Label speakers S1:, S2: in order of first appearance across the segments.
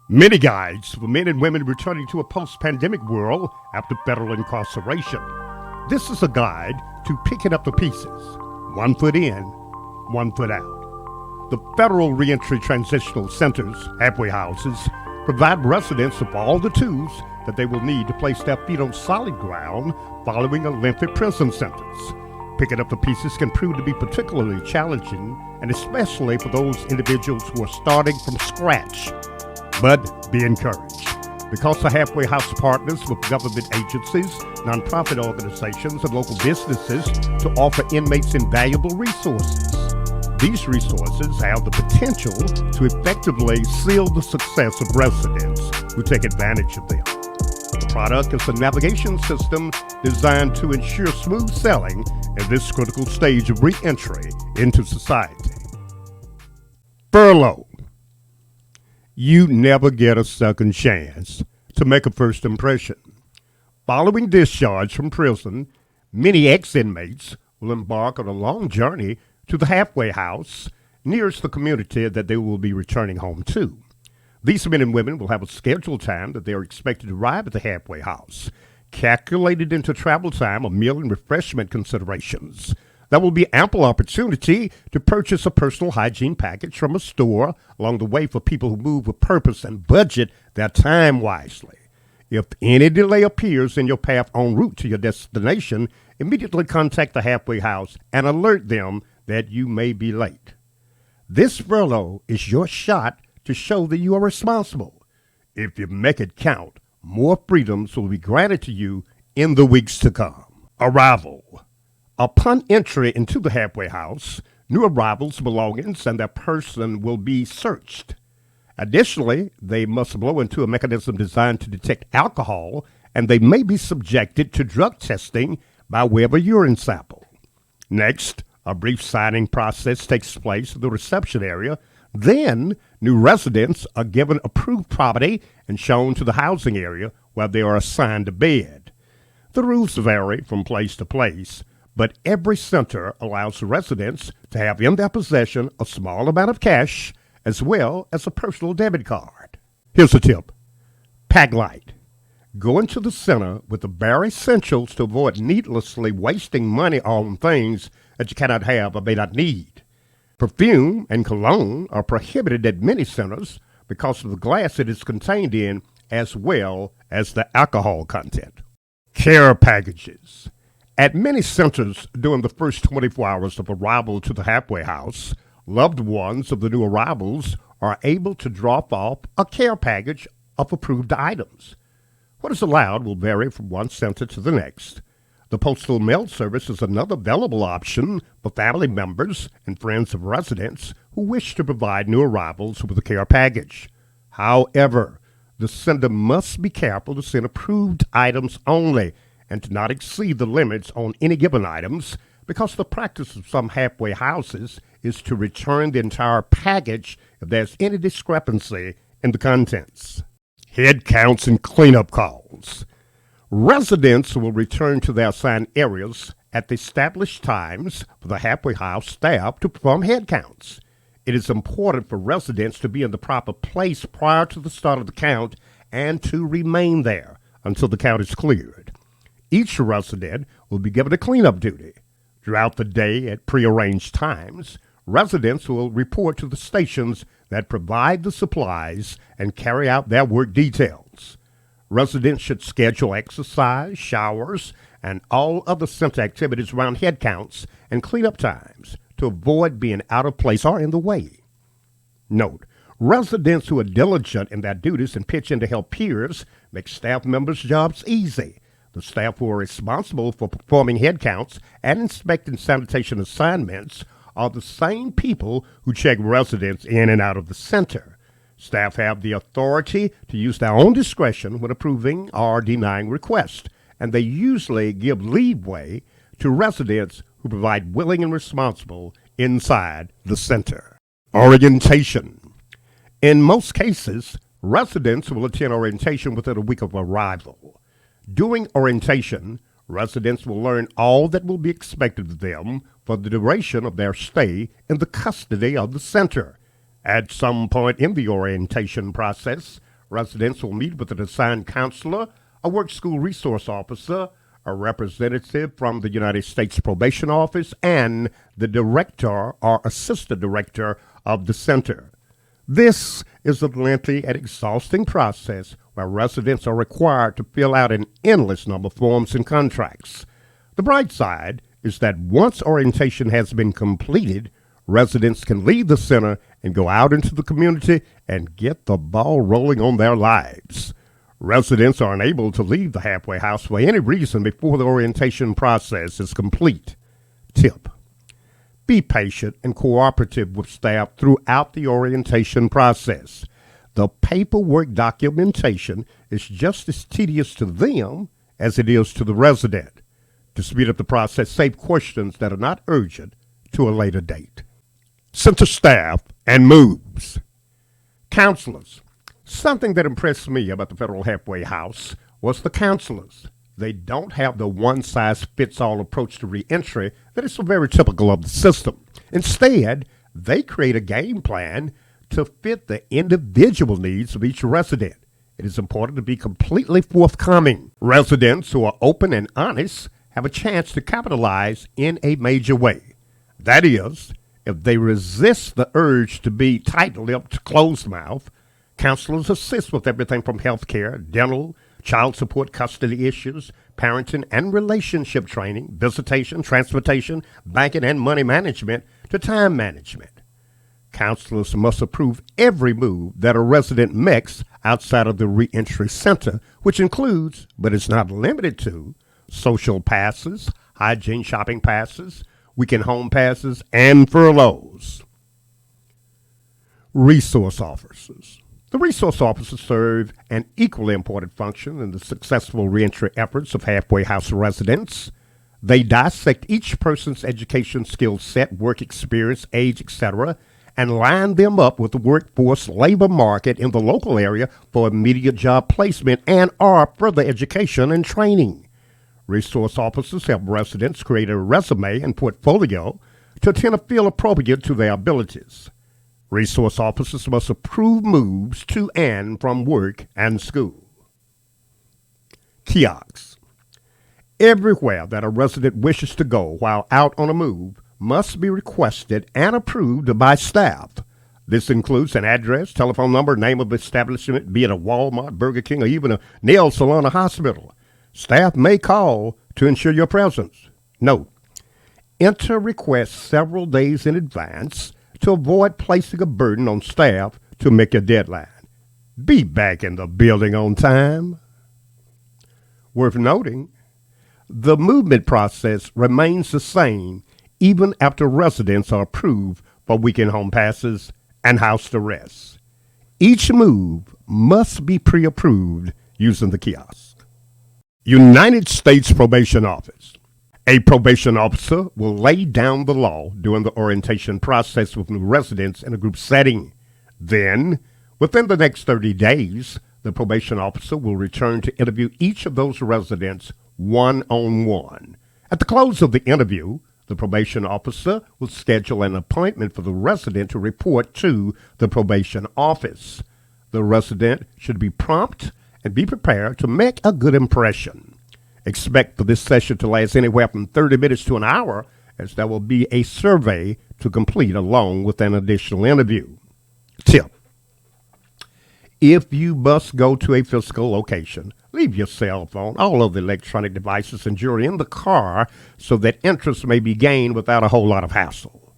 S1: Many guides for men and women returning to a post-pandemic world after federal incarceration. This is a guide to picking up the pieces, 1 foot in, 1 foot out. The Federal Reentry Transitional Centers, halfway houses, provide residents of all the tools that they will need to place their feet on solid ground following a lengthy prison sentence. Picking up the pieces can prove to be particularly challenging, and especially for those individuals who are starting from scratch. But be encouraged, because the Halfway House partners with government agencies, nonprofit organizations, and local businesses to offer inmates invaluable resources. These resources have the potential to effectively seal the success of residents who take advantage of them. The product is a navigation system designed to ensure smooth sailing in this critical stage of re-entry into society. Furlough. You never get a second chance to make a first impression. Following discharge from prison, many ex-inmates will embark on a long journey to the halfway house nearest the community that they will be returning home to. These men and women will have a scheduled time that they are expected to arrive at the halfway house, calculated into travel time or meal and refreshment considerations. There will be ample opportunity to purchase a personal hygiene package from a store along the way for people who move with purpose and budget their time wisely. If any delay appears in your path en route to your destination, immediately contact the halfway house and alert them that you may be late. This furlough is your shot to show that you are responsible. If you make it count, more freedoms will be granted to you in the weeks to come. Arrival. Upon entry into the halfway house, new arrivals' belongings and their person will be searched. Additionally, they must blow into a mechanism designed to detect alcohol, and they may be subjected to drug testing by way of a urine sample. Next, a brief signing process takes place in the reception area. Then, new residents are given approved property and shown to the housing area where they are assigned a bed. The rules vary from place to place, but every center allows residents to have in their possession a small amount of cash as well as a personal debit card. Here's a tip. Pack light. Go into the center with the bare essentials to avoid needlessly wasting money on things that you cannot have or may not need. Perfume and cologne are prohibited at many centers because of the glass it is contained in as well as the alcohol content. Care packages. At many centers during the first 24 hours of arrival to the halfway house, loved ones of the new arrivals are able to drop off a care package of approved items. What is allowed will vary from one center to the next. The postal mail service is another available option for family members and friends of residents who wish to provide new arrivals with a care package. However, the sender must be careful to send approved items only and to not exceed the limits on any given items, because the practice of some halfway houses is to return the entire package if there's any discrepancy in the contents. Head counts and cleanup calls. Residents will return to their assigned areas at the established times for the halfway house staff to perform head counts. It is important for residents to be in the proper place prior to the start of the count and to remain there until the count is cleared. Each resident will be given a cleanup duty. Throughout the day at prearranged times, residents will report to the stations that provide the supplies and carry out their work details. Residents should schedule exercise, showers, and all other center activities around head counts and cleanup times to avoid being out of place or in the way. Note, residents who are diligent in their duties and pitch in to help peers make staff members' jobs easy. The staff who are responsible for performing head counts and inspecting sanitation assignments are the same people who check residents in and out of the center. Staff have the authority to use their own discretion when approving or denying requests, and they usually give leeway to residents who provide willing and responsible inside the center. Orientation. In most cases, residents will attend orientation within a week of arrival. During orientation, residents will learn all that will be expected of them for the duration of their stay in the custody of the center. At some point in the orientation process, Residents will meet with an assigned counselor, a work school resource officer, a representative from the United States Probation Office, and the director or assistant director of the center. This is a lengthy and exhausting process where residents are required to fill out an endless number of forms and contracts. The bright side is that once orientation has been completed, residents can leave the center and go out into the community and get the ball rolling on their lives. Residents are unable to leave the halfway house for any reason before the orientation process is complete. Tip: be patient and cooperative with staff throughout the orientation process. The paperwork documentation is just as tedious to them as it is to the resident. To speed up the process, save questions that are not urgent to a later date. Center staff and moves. Counselors. Something that impressed me about the Federal Halfway House was the counselors. They don't have the one-size-fits-all approach to reentry that is so very typical of the system. Instead, they create a game plan to fit the individual needs of each resident. It is important to be completely forthcoming. Residents who are open and honest have a chance to capitalize in a major way. That is, if they resist the urge to be tight-lipped, closed-mouthed, counselors assist with everything from health care, dental, child support, custody issues, parenting and relationship training, visitation, transportation, banking and money management, to time management. Counselors must approve every move that a resident makes outside of the reentry center, which includes, but is not limited to, social passes, hygiene shopping passes, weekend home passes, and furloughs. Resource officers. The resource officers serve an equally important function in the successful reentry efforts of halfway house residents. They dissect each person's education skill set, work experience, age, etc., and line them up with the workforce labor market in the local area for immediate job placement and or further education and training. Resource officers help residents create a resume and portfolio to attend a field appropriate to their abilities. Resource officers must approve moves to and from work and school. Kiosks. Everywhere that a resident wishes to go while out on a move must be requested and approved by staff. This includes an address, telephone number, name of establishment, be it a Walmart, Burger King, or even a nail salon or hospital. Staff may call to ensure your presence. Note: enter requests several days in advance to avoid placing a burden on staff to make a deadline. Be back in the building on time. Worth noting, the movement process remains the same even after residents are approved for weekend home passes and house arrests. Each move must be pre-approved using the kiosk. United States Probation Office. A probation officer will lay down the law during the orientation process with new residents in a group setting. Then, within the next 30 days, the probation officer will return to interview each of those residents one-on-one. At the close of the interview, the probation officer will schedule an appointment for the resident to report to the probation office. The resident should be prompt and be prepared to make a good impression. Expect for this session to last anywhere from 30 minutes to an hour, as there will be a survey to complete along with an additional interview. Tip: if you must go to a physical location, leave your cell phone, all of the electronic devices and jewelry in the car so that interest may be gained without a whole lot of hassle.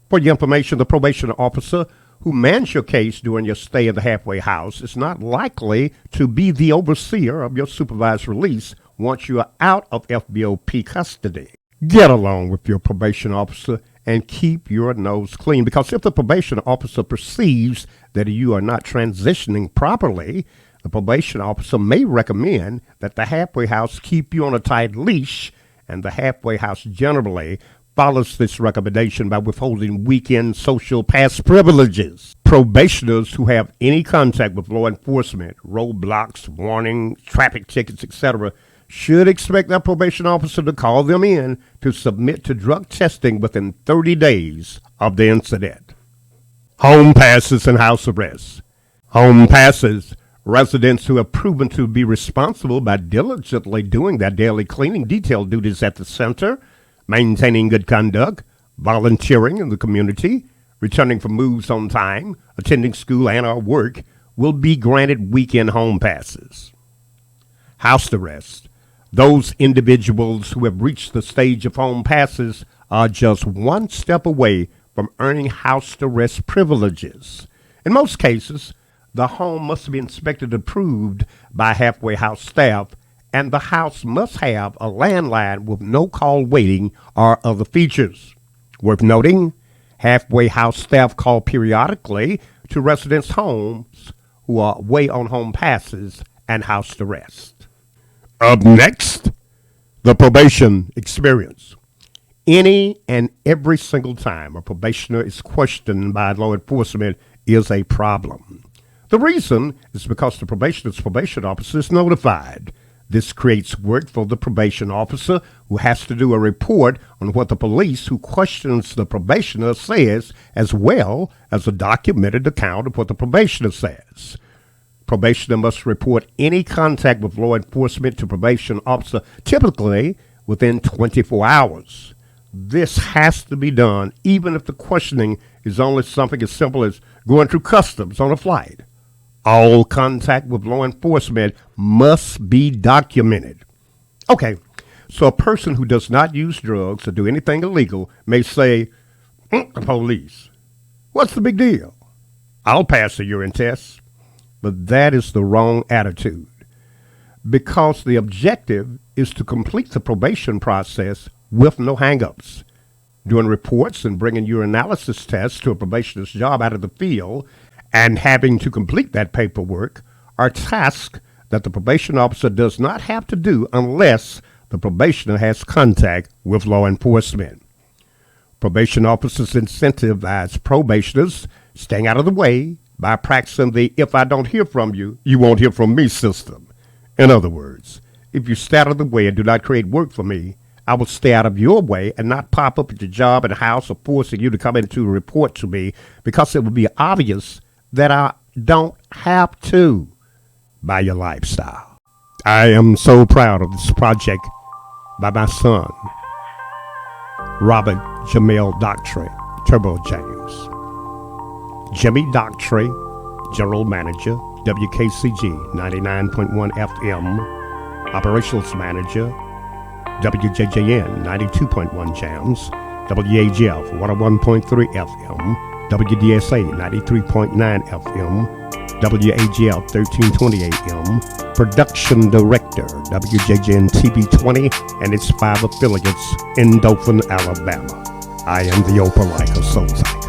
S1: For your information, the probation officer who mans your case during your stay in the halfway house is not likely to be the overseer of your supervised release once you are out of FBOP custody. Get along with your probation officer and keep your nose clean, because if the probation officer perceives that you are not transitioning properly, the probation officer may recommend that the halfway house keep you on a tight leash, and the halfway house generally follows this recommendation by withholding weekend social pass privileges. Probationers who have any contact with law enforcement, roadblocks, warnings, traffic tickets, etc., should expect their probation officer to call them in to submit to drug testing within 30 days of the incident. Home passes and house arrests. Home passes Residents who have proven to be responsible by diligently doing their daily cleaning detail duties at the center, maintaining good conduct, volunteering in the community, returning from moves on time, attending school and or work, will be granted weekend home passes. House arrest. Those individuals who have reached the stage of home passes are just one step away from earning house arrest privileges. In most cases, the home must be inspected and approved by halfway house staff, and the house must have a landline with no call waiting or other features. Worth noting, halfway house staff call periodically to residents' homes who are away on home passes and house arrest. Up next, the probation experience. Any and every single time a probationer is questioned by law enforcement is a problem. The reason is because the probationer's probation officer is notified. This creates work for the probation officer, who has to do a report on what the police who questions the probationer says, as well as a documented account of what the probationer says. Probationer must report any contact with law enforcement to probation officer, typically within 24 hours. This has to be done even if the questioning is only something as simple as going through customs on a flight. All contact with law enforcement must be documented. Okay, so a person who does not use drugs or do anything illegal may say, the police, what's the big deal? I'll pass a urine test. But that is the wrong attitude, because the objective is to complete the probation process with no hangups. Doing reports and bringing urinalysis tests to a probationer's job out of the field and having to complete that paperwork are tasks that the probation officer does not have to do unless the probationer has contact with law enforcement. Probation officers incentivize probationers staying out of the way by practicing the "if I don't hear from you, you won't hear from me" system. In other words, if you stay out of the way and do not create work for me, I will stay out of your way and not pop up at your job and house or forcing you to come in to report to me, because it will be obvious that I don't have to by your lifestyle. I am so proud of this project by my son, Robert Jamel Doctrey, Turbo James. Jimmy Doctrey, General Manager, WKCG 99.1 FM, Operations Manager, WJJN 92.1 Jams, WAGF 101.3 FM, WDSA 93.9 FM, WAGF 1320 AM, Production Director, WJJN TV 20 and its 5 affiliates in Dothan, Alabama. I am the Opalika Soul Tiger.